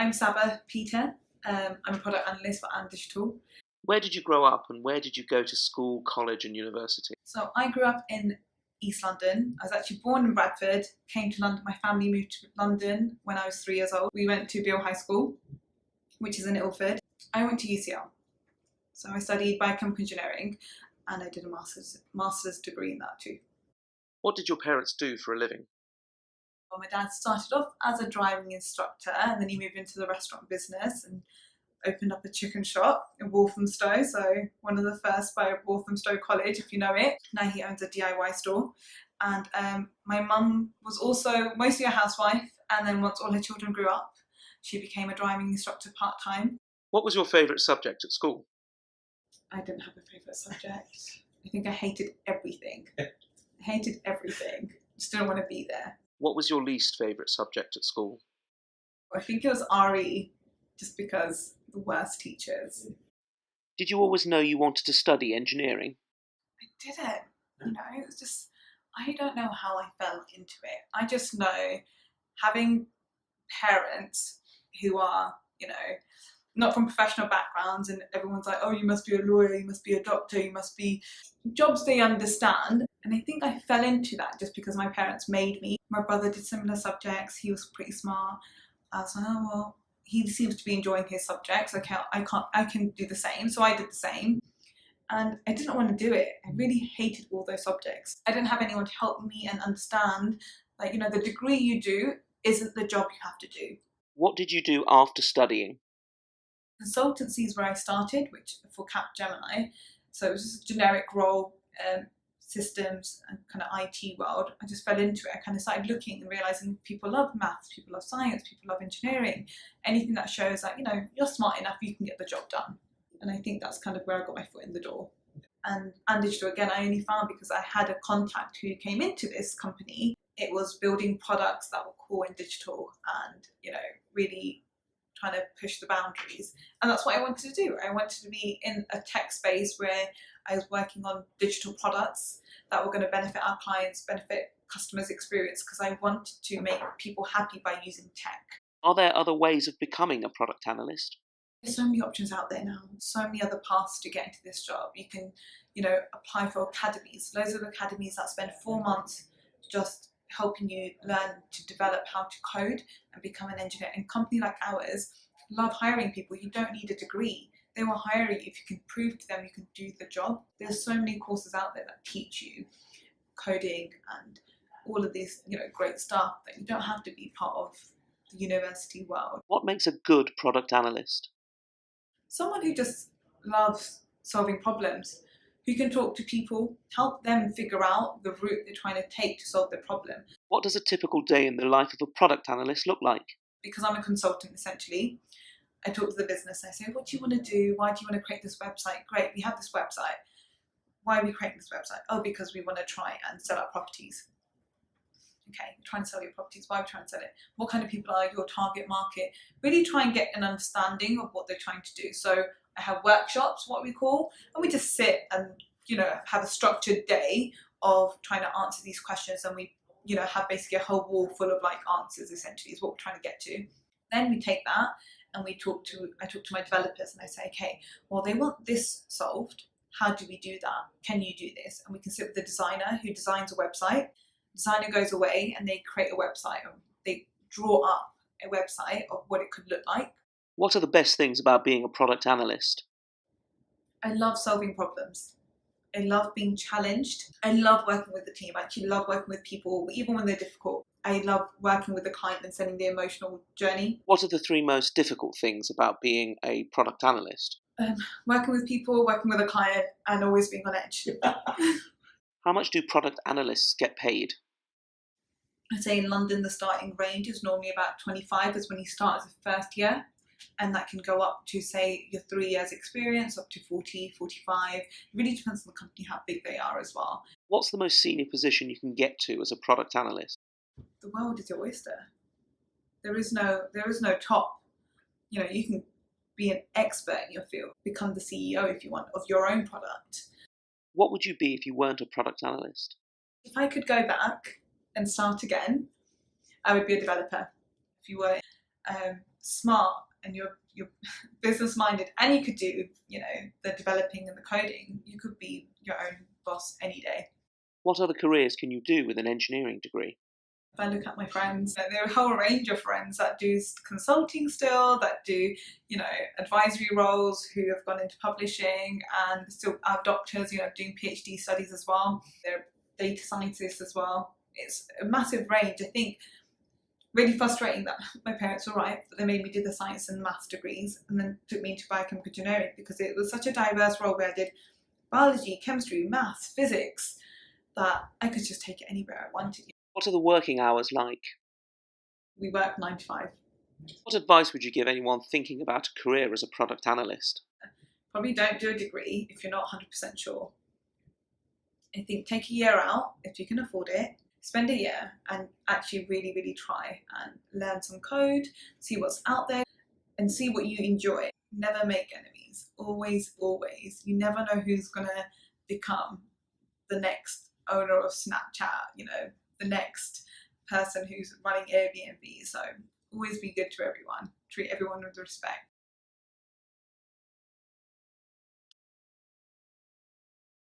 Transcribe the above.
I'm Saba Peter. I'm a product analyst for AndDigital. Where did you grow up and where did you go to school, college and university? So I grew up in East London. I was actually born in Bradford, came to London. My family moved to London when I was 3 years old. We went to Beale High School, which is in Ilford. I went to UCL. So I studied biochemical engineering and I did a master's degree in that too. What did your parents do for a living? Well, my dad started off as a driving instructor and then he moved into the restaurant business and opened up a chicken shop in Walthamstow, so one of the first by Walthamstow College, if you know it. Now he owns a DIY store. And my mum was also mostly a housewife, and then once all her children grew up, she became a driving instructor part-time. What was your favourite subject at school? I didn't have a favourite subject. I think I hated everything. I hated everything. Just didn't want to be there. What was your least favourite subject at school? I think it was RE, just because the worst teachers. Did you always know you wanted to study engineering? I didn't, it was just, I don't know how I fell into it. I just know having parents who are, not from professional backgrounds and everyone's like, oh, you must be a lawyer, you must be a doctor, you must be jobs they understand. And I think I fell into that just because my parents made me. My brother did similar subjects, he was pretty smart. I was like, oh, well, he seems to be enjoying his subjects. I can do the same. So I did the same. And I didn't want to do it. I really hated all those subjects. I didn't have anyone to help me and understand, the degree you do isn't the job you have to do. What did you do after studying? Consultancy is where I started, which for Capgemini. So it was just a generic role, systems and kind of IT world. I just fell into it. I kind of started looking and realizing people love maths, people love science, people love engineering. Anything that shows that, you're smart enough, you can get the job done. And I think that's kind of where I got my foot in the door. And AndDigital, again, I only found because I had a contact who came into this company. It was building products that were core in digital and, really trying to push the boundaries. And that's what I wanted to do. I wanted to be in a tech space where I was working on digital products that were going to benefit our clients, benefit customers' experience, because I wanted to make people happy by using tech. Are there other ways of becoming a product analyst? There's so many options out there now, so many other paths to get into this job. You can, apply for academies, loads of academies that spend 4 months just helping you learn to develop how to code and become an engineer. And a company like ours love hiring people. You don't need a degree. They will hire you if you can prove to them you can do the job. There's so many courses out there that teach you coding and all of this, great stuff that you don't have to be part of the university world. What makes a good product analyst? Someone who just loves solving problems, who can talk to people, help them figure out the route they're trying to take to solve their problem. What does a typical day in the life of a product analyst look like? Because I'm a consultant essentially, I talk to the business and I say, what do you want to do? Why do you want to create this website? Great, we have this website. Why are we creating this website? Oh, because we want to try and sell our properties. Okay, you're trying to sell your properties. Why are we trying to sell it? What kind of people are your target market? Really try and get an understanding of what they're trying to do. So I have workshops, what we call, and we just sit and, have a structured day of trying to answer these questions. And we, have basically a whole wall full of answers essentially is what we're trying to get to. Then we take that and I talk to my developers and I say, okay, well, they want this solved. How do we do that? Can you do this? And we can sit with the designer who designs a website. Designer goes away and they create a website. They draw up a website of what it could look like. What are the best things about being a product analyst? I love solving problems. I love being challenged. I love working with the team. I actually love working with people, even when they're difficult. I love working with the client and sending the emotional journey. What are the 3 most difficult things about being a product analyst? Working with people, working with a client, and always being on edge. How much do product analysts get paid? I'd say in London, the starting range is normally about 25 is when you start as a first year. And that can go up to, say, your 3 years experience, up to 40, 45. It really depends on the company, how big they are as well. What's the most senior position you can get to as a product analyst? The world is your oyster. There is no top. You can be an expert in your field, become the CEO if you want of your own product. What would you be if you weren't a product analyst? If I could go back and start again, I would be a developer. If you were smart and you're business minded, and you could do, you know, the developing and the coding, you could be your own boss any day. What other careers can you do with an engineering degree? If I look at my friends, there are a whole range of friends that do consulting still, that do, you know, advisory roles, who have gone into publishing, and still have doctors, you know, doing PhD studies as well. There are data scientists as well. It's a massive range. I think really frustrating that my parents were right, that they made me do the science and maths degrees and then took me into biochemical engineering, because it was such a diverse role where I did biology, chemistry, maths, physics, that I could just take it anywhere I wanted. What are the working hours like? We work 9 to 5. What advice would you give anyone thinking about a career as a product analyst? Probably don't do a degree if you're not 100% sure. I think take a year out if you can afford it. Spend a year and actually really, really try and learn some code, see what's out there, and see what you enjoy. Never make enemies. Always, always. You never know who's going to become the next owner of Snapchat, you know, the next person who's running Airbnb. So always be good to everyone. Treat everyone with respect.